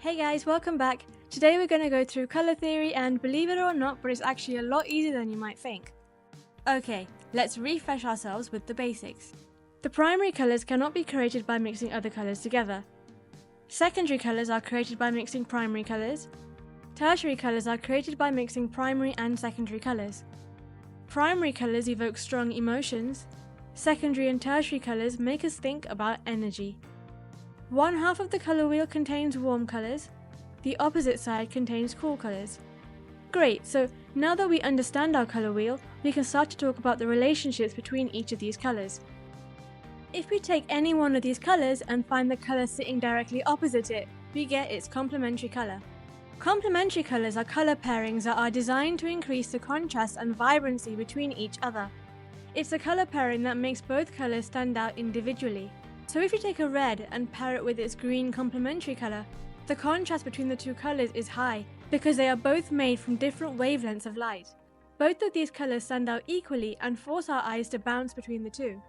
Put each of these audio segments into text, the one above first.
Hey guys, welcome back. Today we're going to go through color theory and believe it or not, but it's actually a lot easier than you might think. Okay, let's refresh ourselves with the basics. The primary colors cannot be created by mixing other colors together. Secondary colors are created by mixing primary colors. Tertiary colors are created by mixing primary and secondary colors. Primary colors evoke strong emotions. Secondary and tertiary colors make us think about energy. One half of the color wheel contains warm colors. The opposite side contains cool colors. Great, so now that we understand our color wheel, we can start to talk about the relationships between each of these colors. If we take any one of these colors and find the color sitting directly opposite it, we get its complementary color. Complementary colors are color pairings that are designed to increase the contrast and vibrancy between each other. It's a color pairing that makes both colors stand out individually. So if you take a red and pair it with its green complementary color, the contrast between the two colors is high because they are both made from different wavelengths of light. Both of these colors stand out equally and force our eyes to bounce between the two.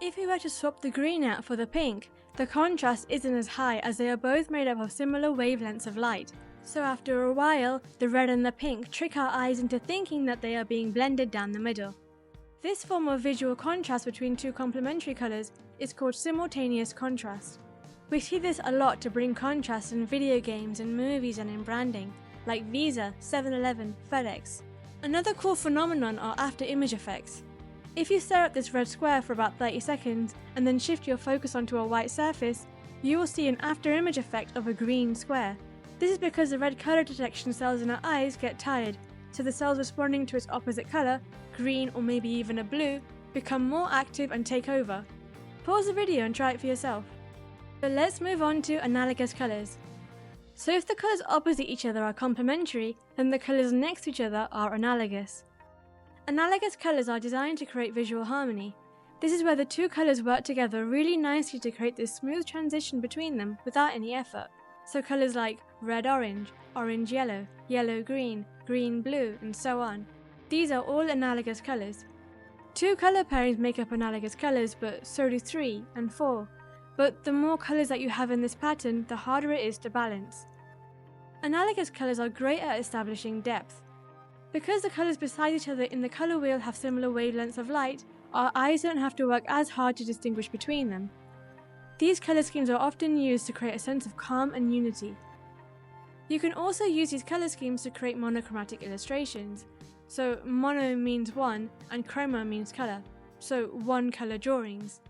If we were to swap the green out for the pink, the contrast isn't as high as they are both made up of similar wavelengths of light. So after a while, the red and the pink trick our eyes into thinking that they are being blended down the middle. This form of visual contrast between two complementary colors is called simultaneous contrast. We see this a lot to bring contrast in video games and movies and in branding, like Visa, 7-Eleven, FedEx. Another cool phenomenon are after-image effects. If you stare at this red square for about 30 seconds and then shift your focus onto a white surface, you will see an after-image effect of a green square. This is because the red color detection cells in our eyes get tired, so the cells responding to its opposite color, green or maybe even a blue, become more active and take over. Pause the video and try it for yourself. But let's move on to analogous colors. So if the colors opposite each other are complementary, then the colors next to each other are analogous. Analogous colors are designed to create visual harmony. This is where the two colors work together really nicely to create this smooth transition between them without any effort. So colors like red-orange, orange-yellow, yellow-green, green-blue, and so on. These are all analogous colors. Two color pairings make up analogous colors, but so do 3 and 4. But the more colors that you have in this pattern, the harder it is to balance. Analogous colors are great at establishing depth. Because the colors beside each other in the color wheel have similar wavelengths of light, our eyes don't have to work as hard to distinguish between them. These color schemes are often used to create a sense of calm and unity. You can also use these color schemes to create monochromatic illustrations. So mono means one and chroma means color, so one color drawings.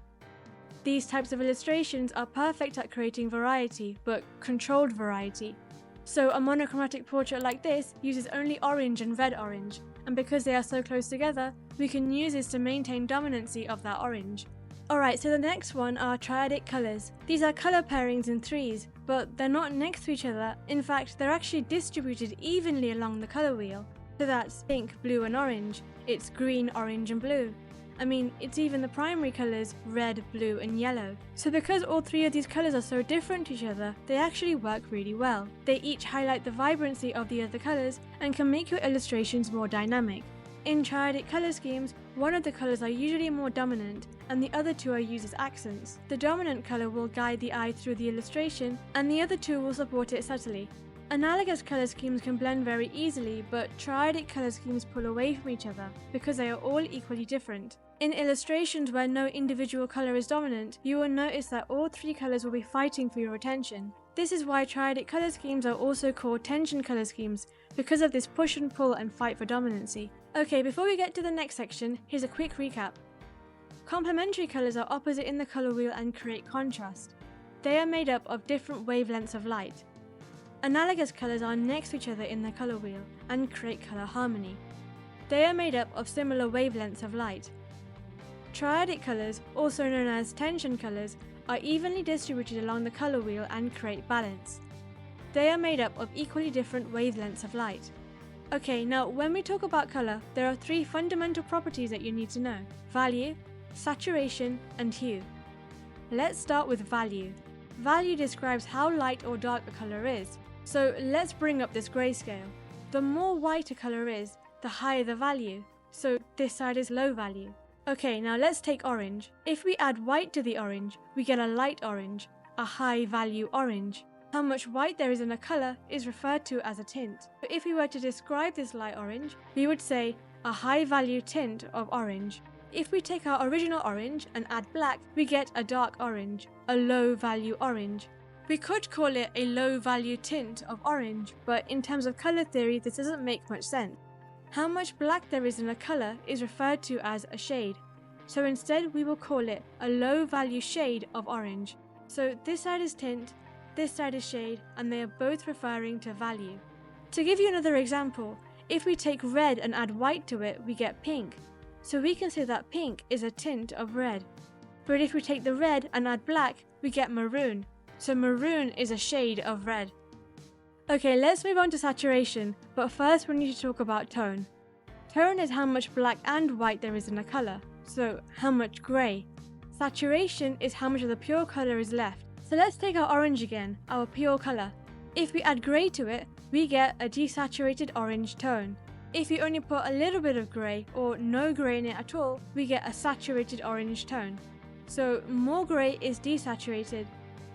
These types of illustrations are perfect at creating variety, but controlled variety. So a monochromatic portrait like this uses only orange and red-orange, and because they are so close together, we can use this to maintain dominancy of that orange. Alright, so the next one are triadic colors. These are color pairings in 3s, but they're not next to each other. In fact, they're actually distributed evenly along the color wheel. So that's pink, blue and orange. It's green, orange and blue. I mean, it's even the primary colors, red, blue and yellow. So because all 3 of these colors are so different to each other, they actually work really well. They each highlight the vibrancy of the other colors and can make your illustrations more dynamic. In triadic color schemes, one of the colors are usually more dominant and the other 2 are used as accents. The dominant color will guide the eye through the illustration and the other 2 will support it subtly. Analogous color schemes can blend very easily, but triadic color schemes pull away from each other because they are all equally different. In illustrations where no individual color is dominant, you will notice that all 3 colors will be fighting for your attention. This is why triadic color schemes are also called tension color schemes, because of this push and pull and fight for dominancy. Okay, before we get to the next section, here's a quick recap. Complementary colors are opposite in the color wheel and create contrast. They are made up of different wavelengths of light. Analogous colors are next to each other in the color wheel and create color harmony. They are made up of similar wavelengths of light. Triadic colors, also known as tension colors, are evenly distributed along the color wheel and create balance. They are made up of equally different wavelengths of light. Okay, now when we talk about color, there are 3 fundamental properties that you need to know: value, saturation, and hue. Let's start with value. Value describes how light or dark a color is. So let's bring up this grayscale. The more white a color is, the higher the value. So this side is low value. Okay, now let's take orange. If we add white to the orange, we get a light orange, a high value orange. How much white there is in a color is referred to as a tint. But if we were to describe this light orange, we would say a high value tint of orange. If we take our original orange and add black, we get a dark orange, a low value orange. We could call it a low value tint of orange, but in terms of color theory, this doesn't make much sense. How much black there is in a color is referred to as a shade. So instead we will call it a low value shade of orange. So this side is tint, this side is shade, and they are both referring to value. To give you another example, if we take red and add white to it, we get pink. So we can say that pink is a tint of red. But if we take the red and add black, we get maroon. So maroon is a shade of red. Okay, let's move on to saturation, but first we need to talk about tone. Tone is how much black and white there is in a color, so how much grey. Saturation is how much of the pure color is left. So let's take our orange again, our pure color. If we add grey to it, we get a desaturated orange tone. If you only put a little bit of grey or no grey in it at all, we get a saturated orange tone. So more grey is desaturated,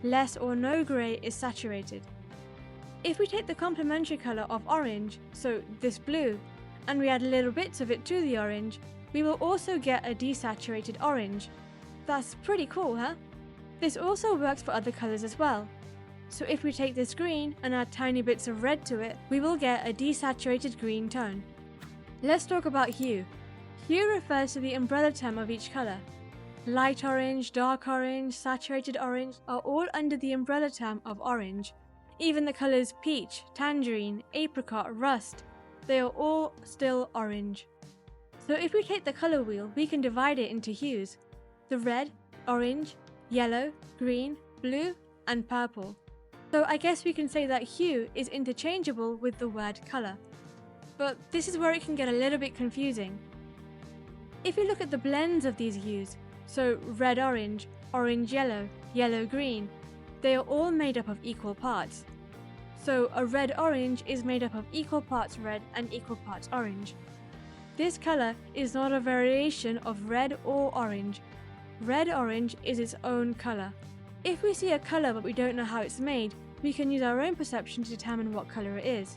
less or no grey is saturated. If we take the complementary colour of orange, so this blue, and we add little bits of it to the orange, we will also get a desaturated orange. That's pretty cool, huh? This also works for other colours as well. So if we take this green and add tiny bits of red to it, we will get a desaturated green tone. Let's talk about hue. Hue refers to the umbrella term of each colour. Light orange, dark orange, saturated orange are all under the umbrella term of orange. Even the colours peach, tangerine, apricot, rust, they are all still orange. So if we take the colour wheel, we can divide it into hues. The red, orange, yellow, green, blue, and purple. So I guess we can say that hue is interchangeable with the word colour. But this is where it can get a little bit confusing. If we look at the blends of these hues, so red-orange, orange-yellow, yellow-green, they are all made up of equal parts. So a red-orange is made up of equal parts red and equal parts orange. This colour is not a variation of red or orange. Red-orange is its own colour. If we see a colour but we don't know how it's made, we can use our own perception to determine what colour it is.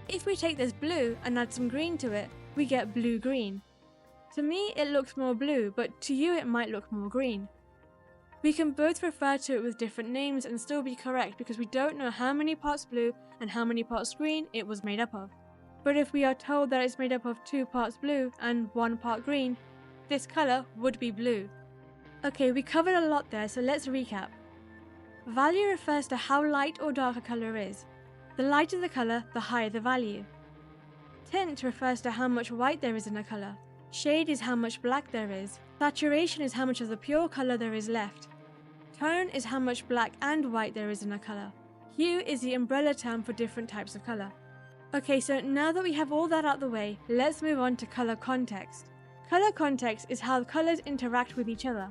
If we take this blue and add some green to it, we get blue-green. To me it looks more blue, but to you it might look more green. We can both refer to it with different names and still be correct because we don't know how many parts blue and how many parts green it was made up of. But if we are told that it's made up of 2 parts blue and 1 part green, this colour would be blue. Okay, we covered a lot there, so let's recap. Value refers to how light or dark a colour is. The lighter the colour, the higher the value. Tint refers to how much white there is in a colour. Shade is how much black there is. Saturation is how much of the pure colour there is left. Tone is how much black and white there is in a colour. Hue is the umbrella term for different types of colour. Okay, so now that we have all that out the way, let's move on to colour context. Colour context is how colours interact with each other.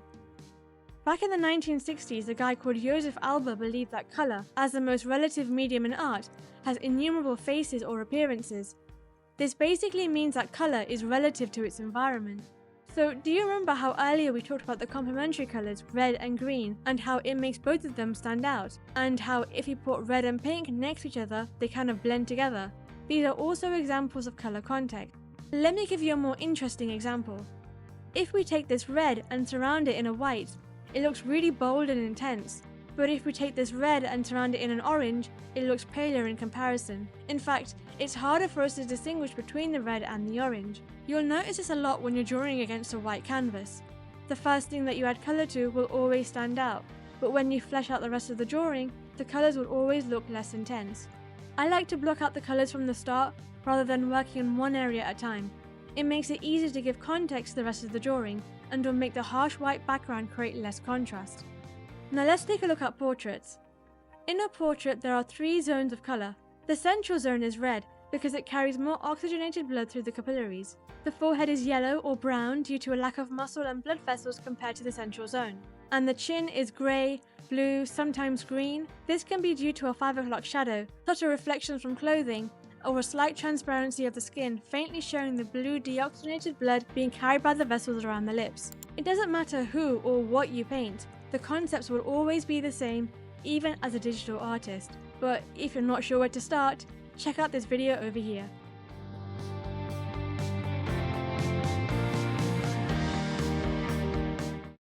Back in the 1960s, a guy called Joseph Alba believed that colour, as the most relative medium in art, has innumerable faces or appearances. This basically means that colour is relative to its environment. So do you remember how earlier we talked about the complementary colours red and green and how it makes both of them stand out? And how if you put red and pink next to each other, they kind of blend together? These are also examples of colour context. Let me give you a more interesting example. If we take this red and surround it in a white, it looks really bold and intense. But if we take this red and surround it in an orange, it looks paler in comparison. In fact, it's harder for us to distinguish between the red and the orange. You'll notice this a lot when you're drawing against a white canvas. The first thing that you add colour to will always stand out, but when you flesh out the rest of the drawing, the colours will always look less intense. I like to block out the colours from the start rather than working in one area at a time. It makes it easier to give context to the rest of the drawing and will make the harsh white background create less contrast. Now let's take a look at portraits. In a portrait there are 3 zones of colour. The central zone is red because it carries more oxygenated blood through the capillaries. The forehead is yellow or brown due to a lack of muscle and blood vessels compared to the central zone. And the chin is grey, blue, sometimes green. This can be due to a 5 o'clock shadow, such as reflections from clothing, or a slight transparency of the skin, faintly showing the blue deoxygenated blood being carried by the vessels around the lips. It doesn't matter who or what you paint, the concepts will always be the same, even as a digital artist. But if you're not sure where to start, check out this video over here.